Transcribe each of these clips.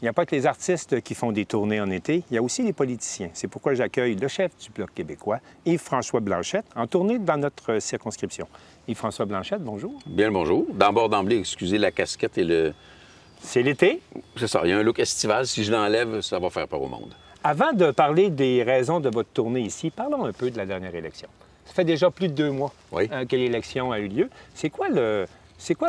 Il n'y a pas que les artistes qui font des tournées en été, il y a aussi les politiciens. C'est pourquoi j'accueille le chef du Bloc québécois, Yves-François Blanchet, en tournée dans notre circonscription. Yves-François Blanchet, bonjour. Bien le bonjour. D'abord d'emblée, excusez la casquette et le... C'est l'été. C'est ça, il y a un look estival. Si je l'enlève, ça va faire peur au monde. Avant de parler des raisons de votre tournée ici, parlons un peu de la dernière élection. Ça fait déjà plus de 2 mois que l'élection a eu lieu. C'est quoi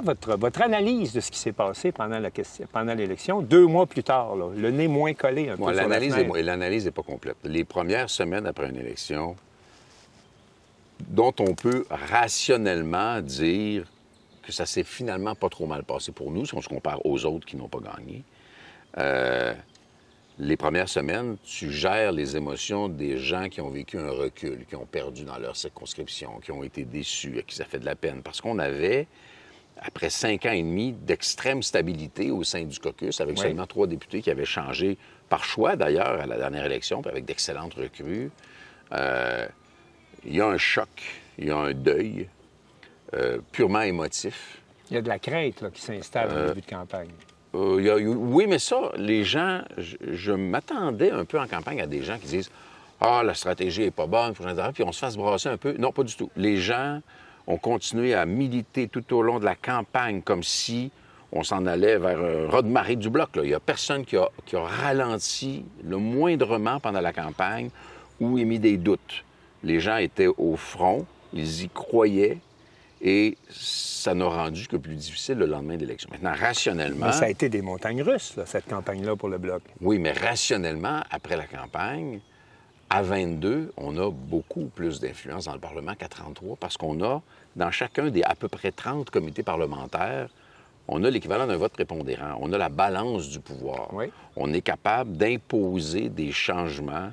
votre analyse de ce qui s'est passé pendant l'élection, 2 mois plus tard, là, le nez moins collé un peu sur la fenêtre? L'analyse n'est pas complète. Les premières semaines après une élection, dont on peut rationnellement dire que ça s'est finalement pas trop mal passé pour nous, si on se compare aux autres qui n'ont pas gagné. Les premières semaines, tu gères les émotions des gens qui ont vécu un recul, qui ont perdu dans leur circonscription, qui ont été déçus, à qui ça fait de la peine. Parce qu'on avait, après 5 ans et demi d'extrême stabilité au sein du caucus, avec seulement 3 députés qui avaient changé, par choix d'ailleurs, à la dernière élection, puis avec d'excellentes recrues, il y a un choc, il y a un deuil purement émotif. Il y a de la crainte là, qui s'installe au début de campagne. Oui, mais ça, les gens, je m'attendais un peu en campagne à des gens qui disent « Ah, la stratégie est pas bonne, puis on se fasse brasser un peu. » Non, pas du tout. Les gens ont continué à militer tout au long de la campagne comme si on s'en allait vers un raz-de-marée du bloc. Là. Il n'y a personne qui a ralenti le moindrement pendant la campagne ou émis des doutes. Les gens étaient au front, ils y croyaient, et ça n'a rendu que plus difficile le lendemain de l'élection. Maintenant, rationnellement... Mais ça a été des montagnes russes, là, cette campagne-là, pour le Bloc. Oui, mais rationnellement, après la campagne, à 22, on a beaucoup plus d'influence dans le Parlement qu'à 33, parce qu'on a, dans chacun des à peu près 30 comités parlementaires, on a l'équivalent d'un vote prépondérant. On a la balance du pouvoir. Oui. On est capable d'imposer des changements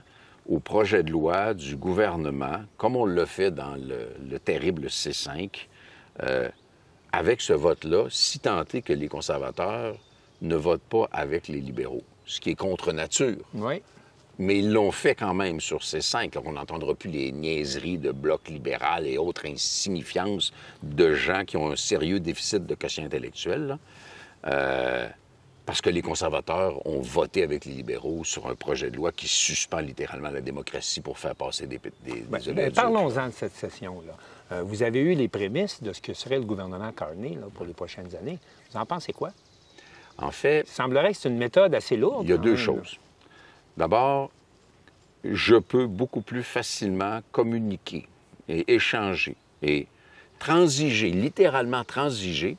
au projet de loi du gouvernement, comme on l'a fait dans le terrible C5, avec ce vote-là, si tant est que les conservateurs ne votent pas avec les libéraux, ce qui est contre nature. Oui. Mais ils l'ont fait quand même sur C5. On n'entendra plus les niaiseries de bloc libéral et autres insignifiances de gens qui ont un sérieux déficit de quotient intellectuel, parce que les conservateurs ont voté avec les libéraux sur un projet de loi qui suspend littéralement la démocratie pour faire passer des parlons-en de cette session-là. Vous avez eu les prémices de ce que serait le gouvernement Carney là, pour les prochaines années. Vous en pensez quoi? En fait... Il semblerait que c'est une méthode assez lourde. Il y a 2 choses. D'abord, je peux beaucoup plus facilement communiquer et échanger et transiger, littéralement transiger,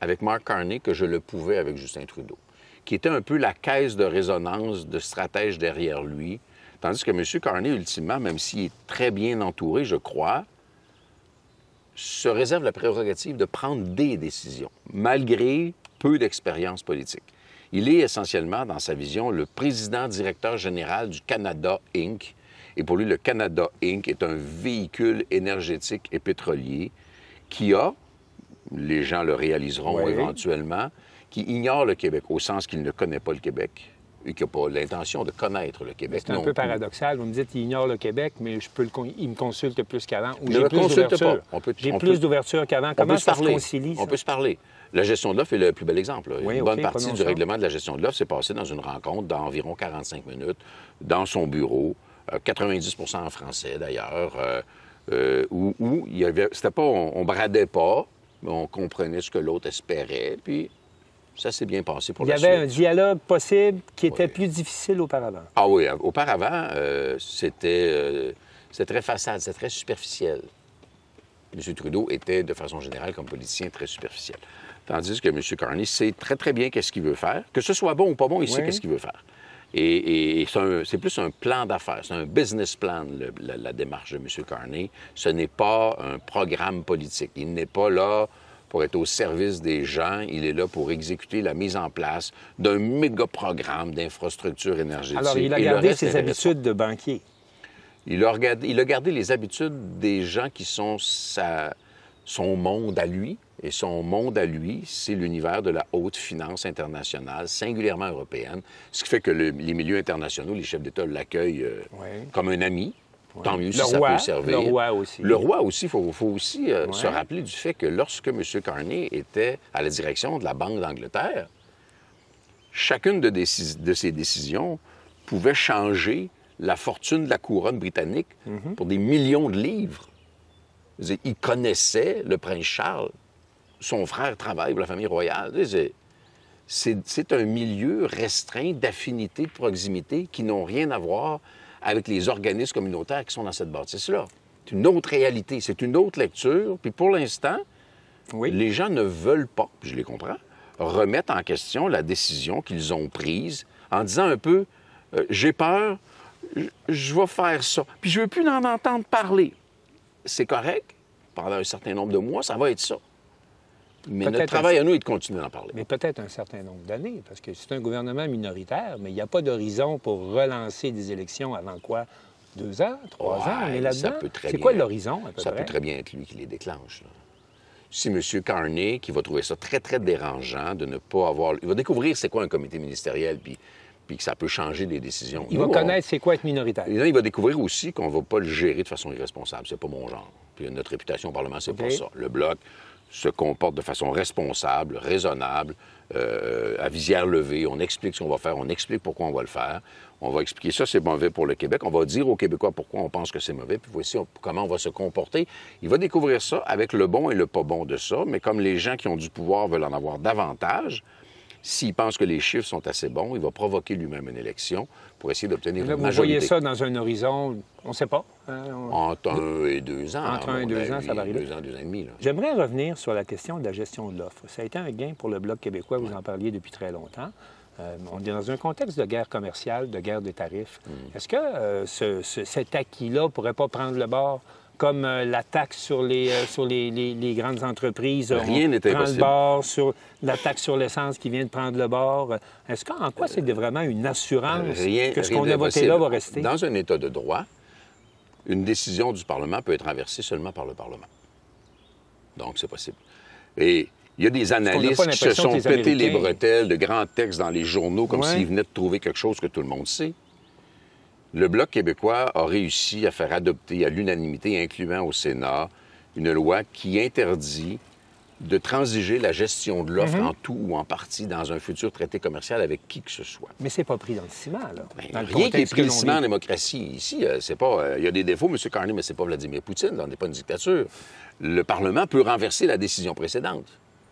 avec Mark Carney que je le pouvais avec Justin Trudeau, qui était un peu la caisse de résonance de stratège derrière lui, tandis que M. Carney, ultimement, même s'il est très bien entouré, je crois, se réserve la prérogative de prendre des décisions, malgré peu d'expérience politique. Il est essentiellement, dans sa vision, le président-directeur général du Canada Inc. Et pour lui, le Canada Inc. est un véhicule énergétique et pétrolier qui a, les gens le réaliseront éventuellement, qui ignore le Québec, au sens qu'il ne connaît pas le Québec et qui n'a pas l'intention de connaître le Québec. C'est un peu paradoxal. Vous me dites qu'il ignore le Québec, mais il me consulte plus qu'avant. Ou j'ai plus d'ouverture. J'ai plus d'ouverture qu'avant. Comment ça se concilie, ça? On peut se parler. La gestion de l'offre est le plus bel exemple. Une bonne partie du règlement de la gestion de l'offre s'est passée dans une rencontre d'environ 45 minutes, dans son bureau, 90 en français d'ailleurs, où il y avait... C'était pas... On bradait pas, mais on comprenait ce que l'autre espérait, puis ça s'est bien passé pour la suite. Il y avait un dialogue possible qui était plus difficile auparavant. Ah oui, auparavant, c'était très façade, c'était très superficiel. M. Trudeau était, de façon générale, comme politicien, très superficiel. Tandis que M. Carney sait très, très bien qu'est-ce qu'il veut faire. Que ce soit bon ou pas bon, il sait qu'est-ce qu'il veut faire. Et c'est plus un plan d'affaires, c'est un business plan, la démarche de M. Carney. Ce n'est pas un programme politique. Il n'est pas là pour être au service des gens. Il est là pour exécuter la mise en place d'un méga programme d'infrastructure énergétique. Alors, il a gardé ses habitudes de banquier. Il a gardé les habitudes des gens qui sont son monde à lui. Et son monde à lui, c'est l'univers de la haute finance internationale, singulièrement européenne, ce qui fait que les milieux internationaux, les chefs d'État l'accueillent comme un ami. Tant mieux si ça peut servir. Le roi aussi. Le roi aussi. Il faut aussi se rappeler du fait que lorsque M. Carney était à la direction de la Banque d'Angleterre, chacune de ces décisions pouvait changer la fortune de la couronne britannique pour des millions de livres. Il connaissait le prince Charles. Son frère travaille pour la famille royale. C'est un milieu restreint d'affinités, de proximité qui n'ont rien à voir avec les organismes communautaires qui sont dans cette bâtisse-là. C'est une autre réalité, c'est une autre lecture. Puis pour l'instant, les gens ne veulent pas, puis je les comprends, remettre en question la décision qu'ils ont prise en disant un peu j'ai peur, je vais faire ça. Puis je ne veux plus en entendre parler. C'est correct. Pendant un certain nombre de mois, ça va être ça. Mais notre travail à nous est de continuer d'en parler. Mais peut-être un certain nombre d'années, parce que c'est un gouvernement minoritaire, mais il n'y a pas d'horizon pour relancer des élections avant quoi? 2 ans, 3 ans, on est là-dedans? C'est quoi l'horizon, à peu près? Ça peut très bien être lui qui les déclenche. Là. Si M. Carney, qui va trouver ça très, très dérangeant de ne pas avoir... Il va découvrir c'est quoi un comité ministériel, puis que ça peut changer des décisions. Il va connaître c'est quoi être minoritaire. Il va découvrir aussi qu'on ne va pas le gérer de façon irresponsable. C'est pas mon genre. Puis notre réputation au Parlement, c'est pas ça. Le Bloc se comporte de façon responsable, raisonnable, à visière levée. On explique ce qu'on va faire, on explique pourquoi on va le faire. On va expliquer ça, c'est mauvais pour le Québec. On va dire aux Québécois pourquoi on pense que c'est mauvais, puis voici comment on va se comporter. Il va découvrir ça avec le bon et le pas bon de ça, mais comme les gens qui ont du pouvoir veulent en avoir davantage, s'il pense que les chiffres sont assez bons, il va provoquer lui-même une élection pour essayer d'obtenir une majorité. Vous voyez ça dans un horizon, on ne sait pas. Entre 1 et 2 ans. Entre 1 et 2 ans, ça va arriver. 2 ans, 2 ans et demi. J'aimerais revenir sur la question de la gestion de l'offre. Ça a été un gain pour le Bloc québécois, vous en parliez depuis très longtemps. On est dans un contexte de guerre commerciale, de guerre des tarifs. Est-ce que cet acquis-là ne pourrait pas prendre le bord comme la taxe sur les grandes entreprises? Rien n'est impossible. Prend le bord sur la taxe sur l'essence qui vient de prendre le bord. Est-ce qu'en quoi c'est vraiment une assurance que ce qu'on a voté là va rester? Dans un État de droit, une décision du Parlement peut être renversée seulement par le Parlement. Donc, c'est possible. Et il y a des analystes qui se sont pété les bretelles de grands textes dans les journaux comme s'ils venaient de trouver quelque chose que tout le monde sait. Le Bloc québécois a réussi à faire adopter à l'unanimité, incluant au Sénat, une loi qui interdit de transiger la gestion de l'offre en tout ou en partie dans un futur traité commercial avec qui que ce soit. Mais c'est pas pris dans le ciment, là. Rien qui est pris dans le ciment en démocratie. Ici, c'est pas... Il y a des défauts, M. Carney, mais c'est pas Vladimir Poutine. On n'est pas une dictature. Le Parlement peut renverser la décision précédente.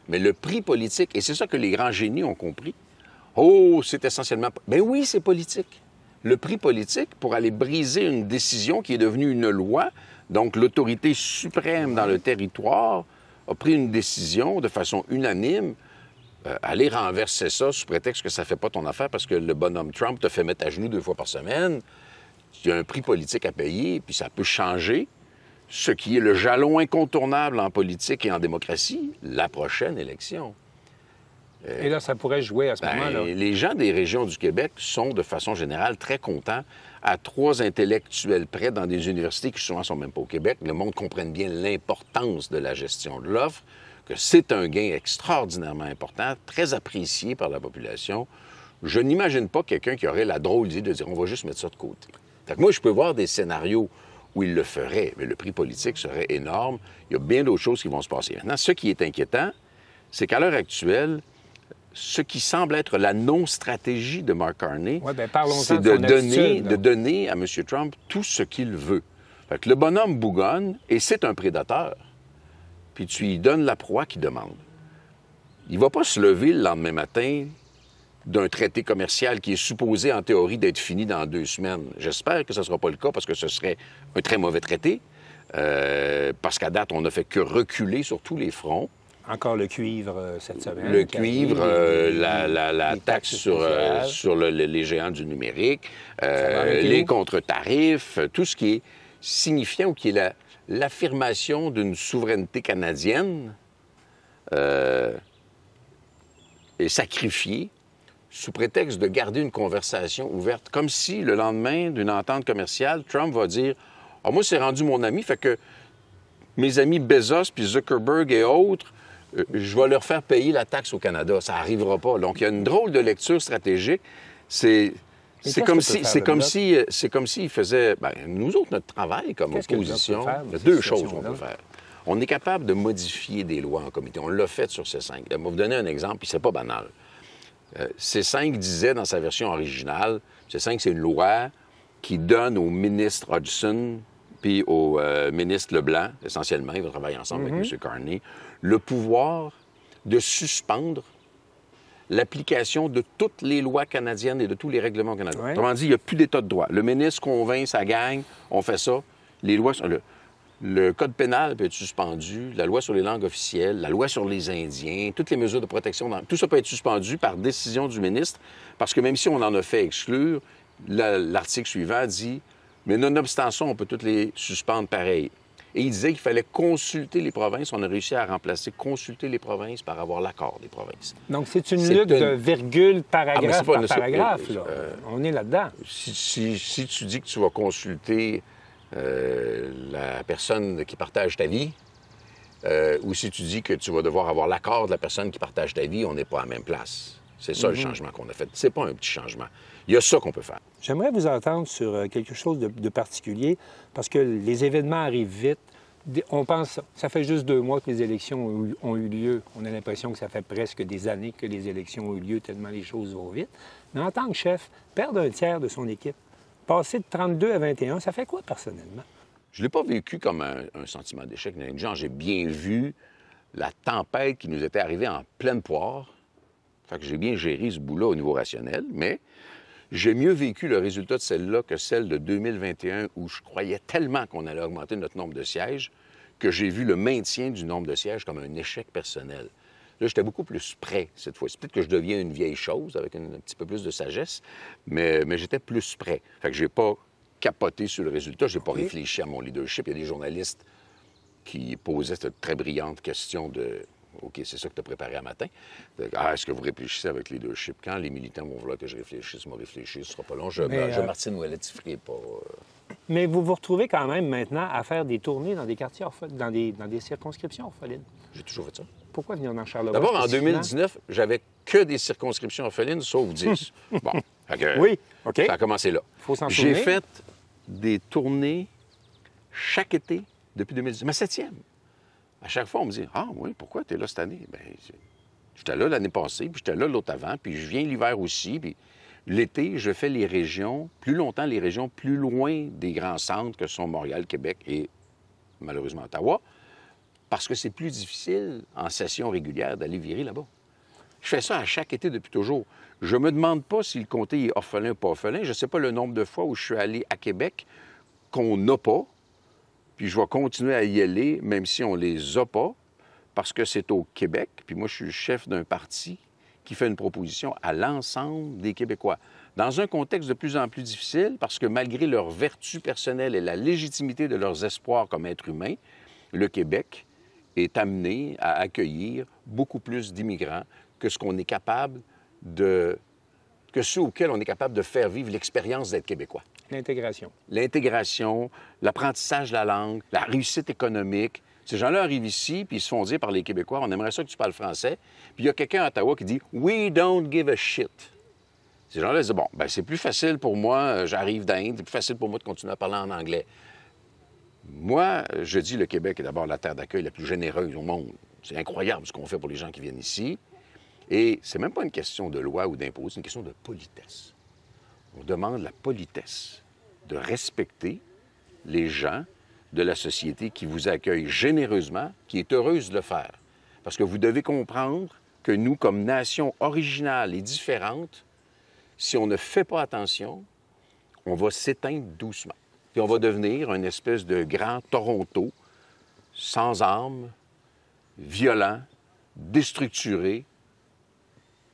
Mais le prix politique, et c'est ça que les grands génies ont compris, c'est essentiellement... Ben oui, c'est politique. Le prix politique, pour aller briser une décision qui est devenue une loi, donc l'autorité suprême dans le territoire a pris une décision de façon unanime, aller renverser ça sous prétexte que ça ne fait pas ton affaire parce que le bonhomme Trump te fait mettre à genoux 2 fois par semaine. Il y a un prix politique à payer, puis ça peut changer ce qui est le jalon incontournable en politique et en démocratie, la prochaine élection. Et là, ça pourrait jouer à ce moment-là. Les gens des régions du Québec sont, de façon générale, très contents. À 3 intellectuels près dans des universités qui souvent ne sont même pas au Québec, le monde comprenne bien l'importance de la gestion de l'offre, que c'est un gain extraordinairement important, très apprécié par la population. Je n'imagine pas quelqu'un qui aurait la drôle d'idée de dire « on va juste mettre ça de côté ». Fait que moi, je peux voir des scénarios où il le ferait, mais le prix politique serait énorme. Il y a bien d'autres choses qui vont se passer. Maintenant, ce qui est inquiétant, c'est qu'à l'heure actuelle, ce qui semble être la non-stratégie de Mark Carney, c'est de donner à M. Trump tout ce qu'il veut. Fait que le bonhomme bougonne, et c'est un prédateur, puis tu lui donnes la proie qu'il demande. Il ne va pas se lever le lendemain matin d'un traité commercial qui est supposé, en théorie, d'être fini dans 2 semaines. J'espère que ce ne sera pas le cas, parce que ce serait un très mauvais traité, parce qu'à date, on n'a fait que reculer sur tous les fronts. Encore le cuivre cette semaine. Le cuivre, la taxe sur les géants du numérique, les contre-tarifs, tout ce qui est signifiant ou qui est l'affirmation d'une souveraineté canadienne est sacrifiée sous prétexte de garder une conversation ouverte. Comme si, le lendemain d'une entente commerciale, Trump va dire « Ah, moi, c'est rendu mon ami, fait que mes amis Bezos puis Zuckerberg et autres, je vais leur faire payer la taxe au Canada. » Ça n'arrivera pas. Donc, il y a une drôle de lecture stratégique. C'est comme s'il faisait... Bien, nous autres, notre travail comme opposition, il y a 2 choses qu'on peut faire. On est capable de modifier des lois en comité. On l'a fait sur ces 5. Je vais vous donner un exemple, puis c'est pas banal. C5 disait dans sa version originale, C5, c'est une loi qui donne au ministre Hodgson puis au ministre Leblanc, essentiellement, ils vont travailler ensemble avec M. Carney, le pouvoir de suspendre l'application de toutes les lois canadiennes et de tous les règlements canadiens. Ouais. Autrement dit, il n'y a plus d'état de droit. Le ministre convainc sa gang, on fait ça. Les lois sont... Le code pénal peut être suspendu, la loi sur les langues officielles, la loi sur les Indiens, toutes les mesures de protection, tout ça peut être suspendu par décision du ministre, parce que même si on en a fait exclure, l'article suivant dit « Mais nonobstant ça, on peut toutes les suspendre pareil ». Et il disait qu'il fallait consulter les provinces. On a réussi à remplacer « consulter les provinces » par avoir l'accord des provinces. Donc, c'est une lutte de virgule, paragraphe par paragraphe. Là. On est là-dedans. Si tu dis que tu vas consulter la personne qui partage ta vie, ou si tu dis que tu vas devoir avoir l'accord de la personne qui partage ta vie, on n'est pas à la même place. C'est ça le changement qu'on a fait. C'est pas un petit changement. Il y a ça qu'on peut faire. J'aimerais vous entendre sur quelque chose de particulier, parce que les événements arrivent vite. On pense, ça fait juste 2 mois que les élections ont eu lieu. On a l'impression que ça fait presque des années que les élections ont eu lieu, tellement les choses vont vite. Mais en tant que chef, perdre un tiers de son équipe, passer de 32 à 21, ça fait quoi personnellement? Je ne l'ai pas vécu comme un sentiment d'échec. Genre, j'ai bien vu la tempête qui nous était arrivée en pleine poire. Fait que j'ai bien géré ce bout-là au niveau rationnel, mais j'ai mieux vécu le résultat de celle-là que celle de 2021 où je croyais tellement qu'on allait augmenter notre nombre de sièges que j'ai vu le maintien du nombre de sièges comme un échec personnel. Là, j'étais beaucoup plus prêt cette fois-ci. Peut-être que je deviens une vieille chose avec un petit peu plus de sagesse, mais j'étais plus prêt. Fait que j'ai pas capoté sur le résultat, j'ai pas réfléchi à mon leadership. Il y a des journalistes qui posaient cette très brillante question de OK, c'est ça que tu as préparé à matin. Est-ce que vous réfléchissez avec le leadership? Quand les militants vont vouloir que je réfléchisse, moi réfléchir, ce sera pas long. Je Martine Ouellette, tu ferai pas. Mais vous vous retrouvez quand même maintenant à faire des tournées dans des quartiers dans des circonscriptions orphelines. J'ai toujours fait ça. Pourquoi venir dans Charlevoix? D'abord, en 2019, j'avais que des circonscriptions orphelines, sauf 10. Bon. Oui, OK. Ça a commencé là. Faut s'en souvenir. J'ai fait des tournées chaque été depuis 2010. Ma 7e. À chaque fois, on me dit « Ah oui, pourquoi tu es là cette année? » Bien, j'étais là l'année passée, puis j'étais là l'autre avant, puis je viens l'hiver aussi. Puis l'été, je fais les régions, plus longtemps les régions plus loin des grands centres que sont Montréal, Québec et malheureusement Ottawa, parce que c'est plus difficile en session régulière d'aller virer là-bas. Je fais ça à chaque été depuis toujours. Je me demande pas si le comté est orphelin ou pas orphelin. Je ne sais pas le nombre de fois où je suis allé à Québec qu'on n'a pas. Puis je vais continuer à y aller, même si on les a pas, parce que c'est au Québec. Puis moi, je suis le chef d'un parti qui fait une proposition à l'ensemble des Québécois. Dans un contexte de plus en plus difficile, parce que malgré leur vertu personnelle et la légitimité de leurs espoirs comme êtres humains, le Québec est amené à accueillir beaucoup plus d'immigrants que ce qu'on est capable que ceux auxquels on est capable de faire vivre l'expérience d'être Québécois. L'intégration. L'intégration, l'apprentissage de la langue, la réussite économique. Ces gens-là arrivent ici, puis ils se font dire par les Québécois, on aimerait ça que tu parles français. Puis il y a quelqu'un à Ottawa qui dit « We don't give a shit ». Ces gens-là disent « Bon, ben c'est plus facile pour moi, j'arrive d'Inde, c'est plus facile pour moi de continuer à parler en anglais ». Moi, je dis le Québec est d'abord la terre d'accueil la plus généreuse au monde. C'est incroyable ce qu'on fait pour les gens qui viennent ici. Et c'est même pas une question de loi ou d'impôt, c'est une question de politesse. On demande la politesse de respecter les gens de la société qui vous accueille généreusement, qui est heureuse de le faire. Parce que vous devez comprendre que nous, comme nation originale et différente, si on ne fait pas attention, on va s'éteindre doucement. Puis on va devenir une espèce de grand Toronto, sans âme, violent, déstructuré,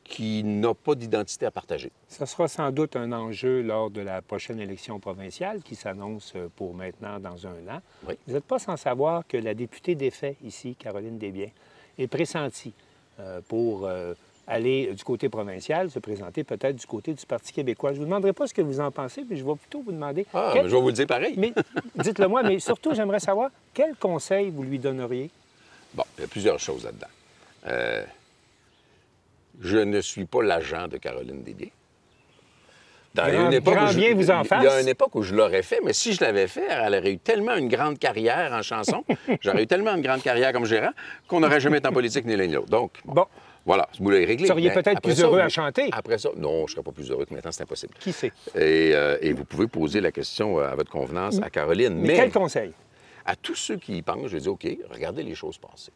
qui n'a pas d'identité à partager. Ça sera sans doute un enjeu lors de la prochaine élection provinciale qui s'annonce pour maintenant dans un an. Oui. Vous n'êtes pas sans savoir que la députée des faits ici, Caroline Desbiens, est pressentie pour aller du côté provincial, se présenter peut-être du côté du Parti québécois. Je ne vous demanderai pas ce que vous en pensez, mais je vais plutôt vous demander... Je vais vous le dire pareil. Mais dites-le moi, mais surtout, j'aimerais savoir quel conseil vous lui donneriez? Bon, il y a plusieurs choses là-dedans. Je ne suis pas l'agent de Caroline Desbiens. Il y a une époque où je l'aurais fait, mais si je l'avais fait, elle aurait eu tellement une grande carrière en chanson, j'aurais eu tellement une grande carrière comme gérant, qu'on n'aurait jamais été en politique ni l'un ni l'autre. Donc, bon. Voilà, ce bout-là est réglé. Vous seriez peut-être plus heureux à chanter. Après ça, non, je ne serais pas plus heureux que maintenant, c'est impossible. Qui sait? Et vous pouvez poser la question à votre convenance à Caroline. Mais quel conseil? À tous ceux qui y pensent, je dis, OK, regardez les choses passer.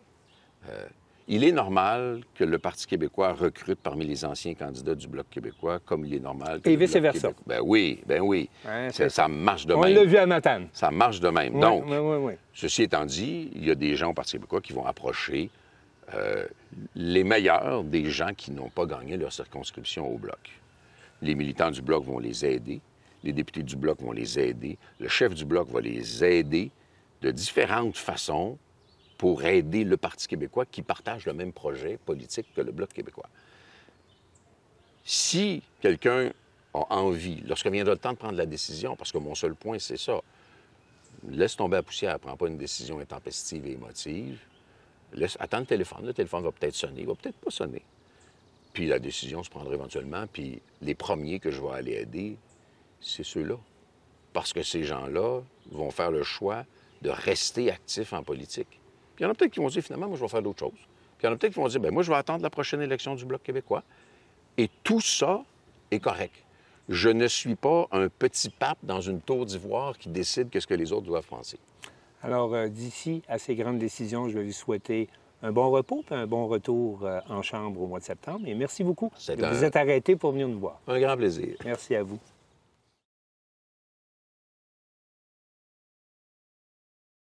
Il est normal que le Parti québécois recrute parmi les anciens candidats du Bloc québécois, comme il est normal que et le Bloc vice-versa. Ben oui. Ouais, ça marche de même. On l'a vu à Matane. Ça marche de même. Ouais, Donc, ouais. ceci étant dit, il y a des gens au Parti québécois qui vont approcher les meilleurs des gens qui n'ont pas gagné leur circonscription au Bloc. Les militants du Bloc vont les aider. Les députés du Bloc vont les aider. Le chef du Bloc va les aider de différentes façons pour aider le Parti québécois qui partage le même projet politique que le Bloc québécois. Si quelqu'un a envie, lorsque viendra le temps de prendre la décision, parce que mon seul point, c'est ça, laisse tomber la poussière, prends pas une décision intempestive et émotive, attends le téléphone va peut-être sonner, il va peut-être pas sonner. Puis la décision se prendra éventuellement, puis les premiers que je vais aller aider, c'est ceux-là. Parce que ces gens-là vont faire le choix de rester actifs en politique. Puis il y en a peut-être qui vont dire, finalement, moi, je vais faire d'autres choses. Puis il y en a peut-être qui vont dire, bien, moi, je vais attendre la prochaine élection du Bloc québécois. Et tout ça est correct. Je ne suis pas un petit pape dans une tour d'ivoire qui décide qu'est-ce que les autres doivent penser. Alors, d'ici à ces grandes décisions, je vais vous souhaiter un bon repos et un bon retour en chambre au mois de septembre. Et merci beaucoup de vous être arrêté pour venir nous voir. Un grand plaisir. Merci à vous.